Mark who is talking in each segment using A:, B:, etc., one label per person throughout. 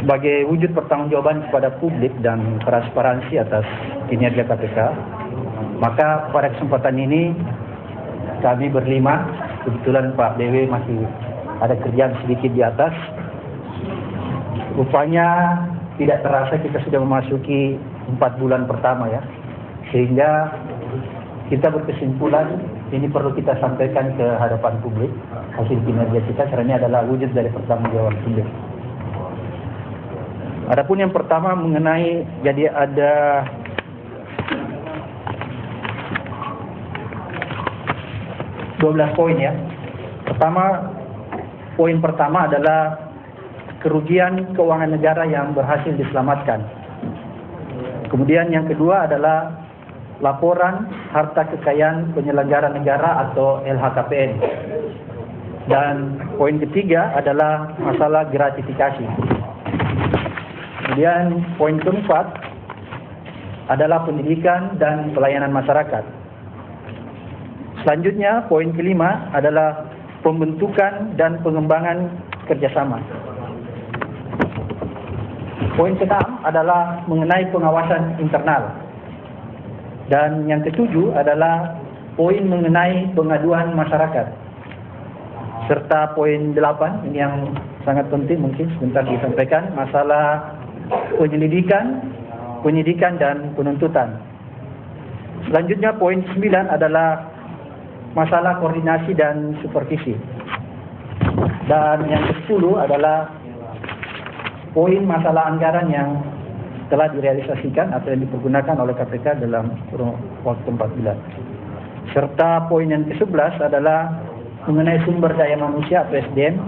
A: sebagai wujud pertanggungjawaban kepada publik dan transparansi atas kinerja KPK, maka pada kesempatan ini kami berlima, kebetulan Pak Dewi masih ada kerjaan sedikit di atas. Rupanya tidak terasa kita sudah memasuki 4 bulan pertama ya, sehingga kita berkesimpulan ini perlu kita sampaikan ke hadapan publik hasil kinerja kita, karena ini adalah wujud dari pertanggungjawaban publik. Adapun yang pertama mengenai, jadi ada poin ya. Poin pertama adalah kerugian keuangan negara yang berhasil diselamatkan. Kemudian yang kedua adalah laporan harta kekayaan penyelenggara negara atau LHKPN. Dan poin ketiga adalah masalah gratifikasi. Kemudian poin keempat adalah pendidikan dan pelayanan masyarakat. Selanjutnya poin kelima adalah pembentukan dan pengembangan kerjasama. Poin keenam adalah mengenai pengawasan internal. Dan yang ketujuh adalah poin mengenai pengaduan masyarakat. Serta poin 8, ini yang sangat penting mungkin sebentar disampaikan, masalah penyidikan dan penuntutan. Selanjutnya poin 9 adalah masalah koordinasi dan supervisi. Dan yang ke-10 adalah poin masalah anggaran yang telah direalisasikan atau yang dipergunakan oleh KPK dalam kurun waktu 4 bulan. Serta poin yang ke-11 adalah mengenai sumber daya manusia atau SDM.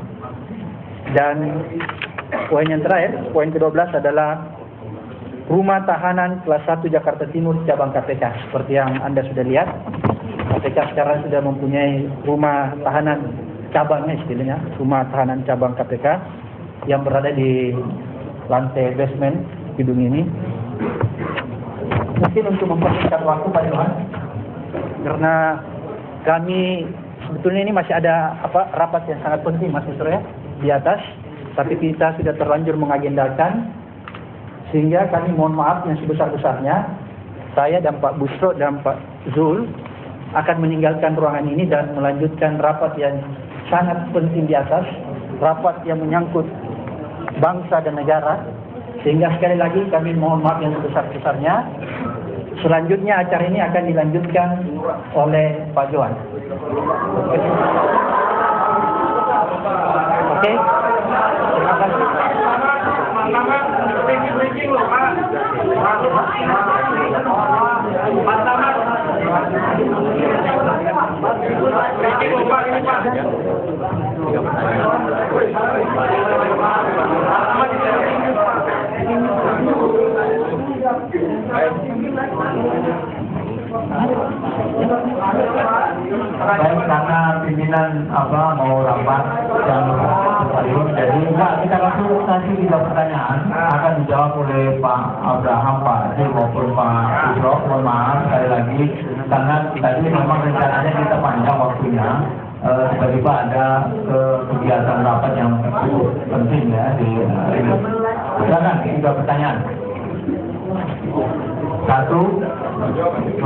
A: Dan poin yang terakhir, poin ke-12 adalah rumah tahanan kelas 1 Jakarta Timur cabang KPK. Seperti yang Anda sudah lihat, KPK sekarang sudah mempunyai rumah tahanan cabangnya, istilahnya rumah tahanan cabang KPK yang berada di lantai basement gedung ini. Mungkin untuk mempersingkat waktu Pak Johan, karena kami sebetulnya ini masih ada rapat yang sangat penting Mas Yusro ya di atas, tapi kita sudah terlanjur mengagendakan, sehingga kami mohon maaf yang sebesar-besarnya. Saya dan Pak Busro dan Pak Zul akan meninggalkan ruangan ini dan melanjutkan rapat yang sangat penting di atas, rapat yang menyangkut bangsa dan negara. Sehingga sekali lagi kami mohon maaf yang sebesar-besarnya. Selanjutnya acara ini akan dilanjutkan oleh Pak Johan. Oke. Terima kasih.
B: Baik, karena pimpinan mau rapat jam 4, jadi kita langsung nanti 3 pertanyaan akan dijawab oleh Pak Abraham, Pak Zul maupun Pak Busro. Mohon maaf sekali lagi karena tadi memang rencananya kita panjang waktunya. Tiba-tiba ada kegiatan rapat yang cukup penting ya di ini. Silakan 3 pertanyaan. 1, 2,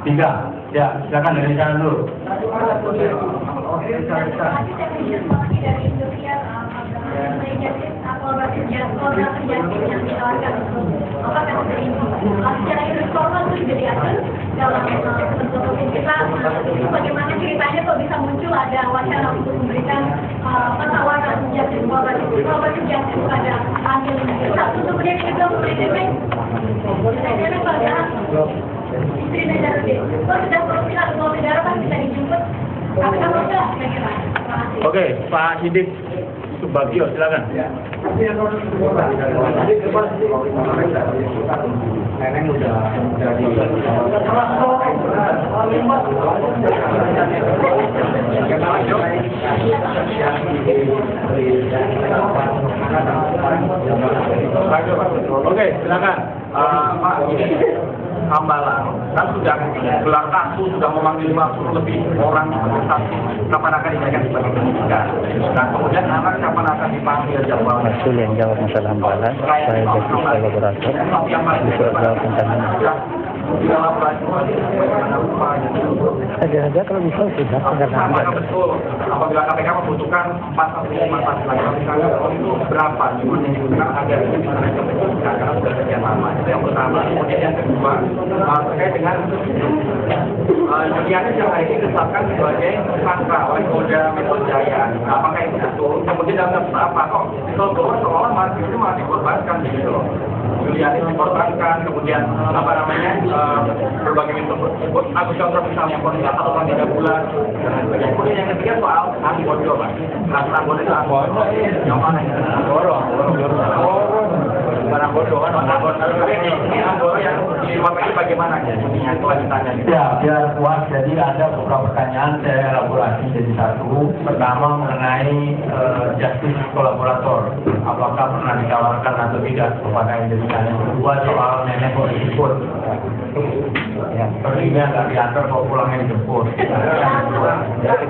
B: 3. Ya, silakan dari sana dulu.
C: Bagaimana ceritanya kok bisa muncul ada wacana untuk memberikan penawaran justice kepada Amil ini? Satu, kemudian juga manajemen istri negara D. Kalau sudah profil atau negara kan bisa dijemput. Apakah enggak?
B: Oke, Pak Sidik Subagio, silakan.
D: Neneng udah di
B: Oke, silakan. Pak
E: Hambalang kan sudah gelar kasus, sudah memanggil 50 lebih orang saksi, kapan akan dinaikkan sebagai penyidikan. Nah kemudian anak kapan akan dipanggil jadwal.
A: Masul yang jawab masalah Hambalang, saya justice kolaborator di surat jawab tentang ini. Saja kalau bisa sudah
E: Apakah betul apabila KPK membutuhkan 4 sampai 5 saksi lagi, misalnya itu berapa jumlah yang dibutuhkan agar karena sudah sekian lama. Itu yang pertama. Kemudian yang kedua terkait dengan Julianis yang hari ini ditetapkan sebagai tersangka oleh Polda Metro Jaya. Apakah itu betul? Kemudian dalam kasus apa kok dituduh seolah masih itu masih dikorbankan gitu loh. Julianis dikorbankan, kemudian apa namanya berbagai bentuk Agus Chandra misalnya kontrak 1 tahun 3 bulan dan lain sebagainya. Kemudian yang ketiga soal Anggoro, Pak. Kasus Anggoro itu Anggoro yang mana ya? Anggoro bukan Anggoro kan Anggoro. Ini Anggoro yang di luar itu bagaimana ya? Ini kelanjutannya.
B: Ya, biar puas. Jadi ada beberapa pertanyaan saya elaborasi jadi satu. Pertama mengenai justice kolaborator. Apakah pernah ditawarkan atau tidak kepada Angelina? Yang kedua soal nenek kok dijemput. Ya, perginya nggak diantar kok pulangnya dijemput.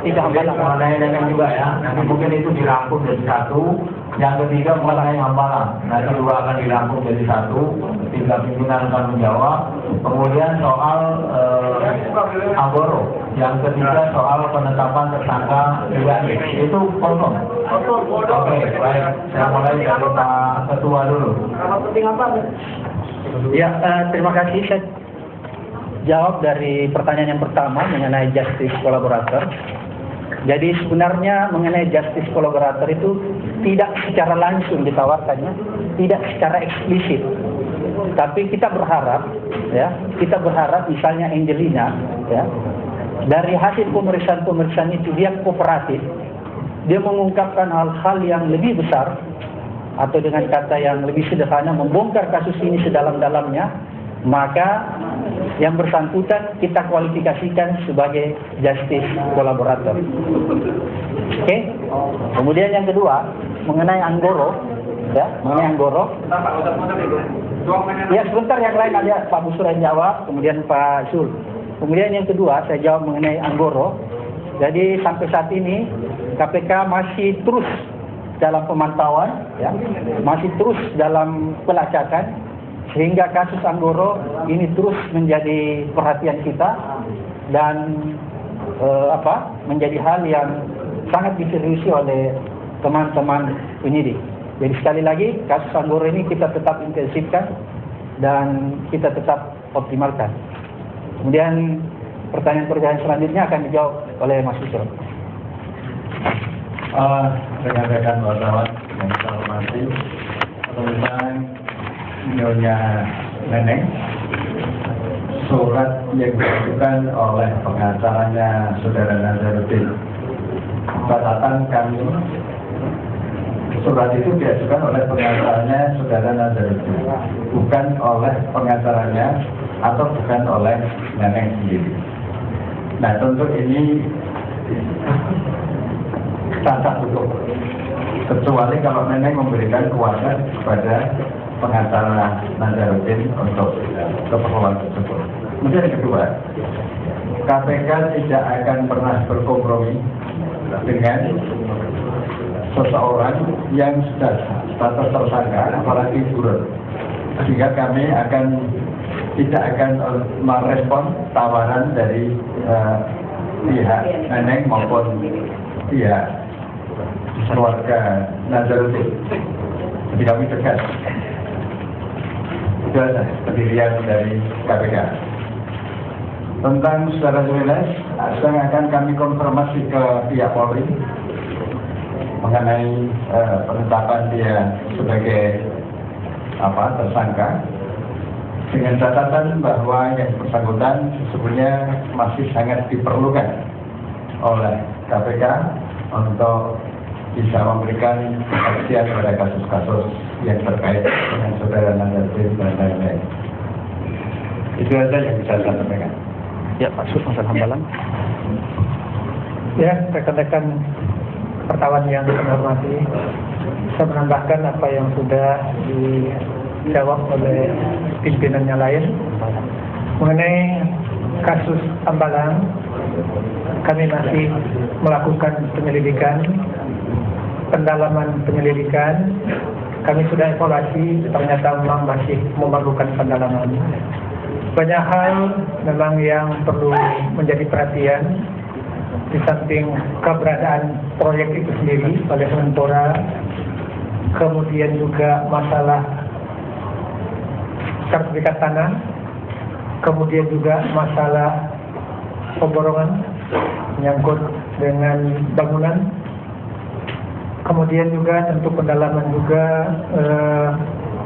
A: Tidak
B: Hambalang mengenai nenek juga ya. Nanti mungkin itu dirangkum jadi satu. Yang ketiga mengenai Hambalang. Nanti dua akan dirangkum jadi satu. 3 pimpinan akan menjawab. Kemudian soal Anggoro. Yang ketiga soal penetapan tersangka Julianis. Itu kosong. Oke, baik. Saya mulai dari Pak Ketua dulu.
A: Ya, terima kasih. Saya jawab dari pertanyaan yang pertama mengenai justice kolaborator. Jadi sebenarnya mengenai justice kolaborator itu tidak secara langsung ditawarkannya, tidak secara eksplisit. Tapi kita berharap, misalnya Angelina, ya, dari hasil pemeriksaan itu dia kooperatif, dia mengungkapkan hal-hal yang lebih besar atau dengan kata yang lebih sederhana membongkar kasus ini sedalam-dalamnya, maka yang bersangkutan kita kualifikasikan sebagai justice kolaborator. Oke? Kemudian yang kedua mengenai Anggoro, ya, mengenai Anggoro. Ya, sebentar yang lain ada Pak Busur yang jawab, kemudian Pak Sul. Kemudian yang kedua saya jawab mengenai Anggoro. Jadi sampai saat ini KPK masih terus dalam pemantauan, ya, masih terus dalam pelacakan, sehingga kasus Anggoro ini terus menjadi perhatian kita dan menjadi hal yang sangat diseriusi oleh teman-teman penyidik. Jadi sekali lagi kasus Anggoro ini kita tetap intensifkan dan kita tetap optimalkan. Kemudian pertanyaan-pertanyaan selanjutnya akan dijawab oleh Mas Yusuf.
B: Rekan-rekan wartawan yang saya hormati, tentang Nyonya Neneng, surat yang diajukan oleh pengacaranya Saudara Nazarudin. Catatan kami, surat itu diajukan oleh pengacaranya Saudara Nazarudin, bukan oleh pengacaranya atau bukan oleh Neneng sendiri. Nah, tentu ini cacat hukum, kecuali kalau Neneng memberikan kuasa kepada pengacara Nazarudin untuk keperluan tersebut. Kemudian yang kedua, KPK tidak akan pernah berkompromi dengan seseorang yang sudah status tersangka, apalagi buron. Sehingga kami tidak akan merespon tawaran dari pihak Neneng maupun pihak keluarga Nazarudin. Jadi kami tegas. Itu adalah pendirian dari KPK. Tentang Saudara Julianis, sekarang akan kami konfirmasi ke pihak Polri mengenai penetapan dia sebagai tersangka, dengan catatan bahwa yang bersangkutan sesungguhnya masih sangat diperlukan oleh KPK untuk bisa memberikan kesaksian pada kasus-kasus yang terkait dengan Saudara Nazarudin dan lain-lain. Itu saja yang bisa saya sampaikan.
A: Ya, Pak Sul, masalah Hambalang.
F: Ya, rekan-rekan wartawan yang saya hormati, saya menambahkan apa yang sudah dijawab oleh pimpinannya lain. Mengenai kasus Ambalang, kami masih melakukan penyelidikan, pendalaman penyelidikan. Kami sudah evaluasi, ternyata memang masih memerlukan pendalaman. Banyak hal memang yang perlu menjadi perhatian, di samping keberadaan proyek itu sendiri oleh Menpora, kemudian juga masalah sertifikat tanah, kemudian juga masalah pemborongan menyangkut dengan bangunan, kemudian juga tentu pendalaman juga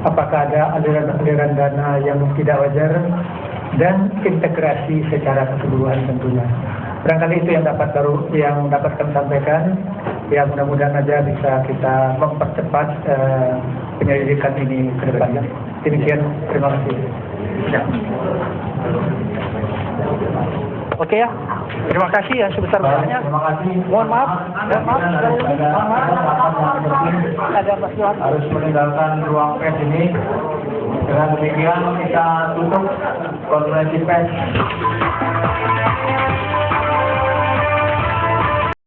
F: apakah ada aliran-aliran dana yang tidak wajar, dan integrasi secara keseluruhan tentunya. Barangkali itu yang dapat kami sampaikan. Ya, mudah-mudahan aja bisa kita mempercepat penyelidikan ini ke depannya. Demikian, terima kasih.
A: Ya. Oke ya, terima kasih ya sebesar-besarnya.
B: Terima kasih.
A: Mohon maaf. Ada Mas Johan.
B: Harus meninggalkan ruang pers ini. Dengan demikian kita tutup konferensi pers.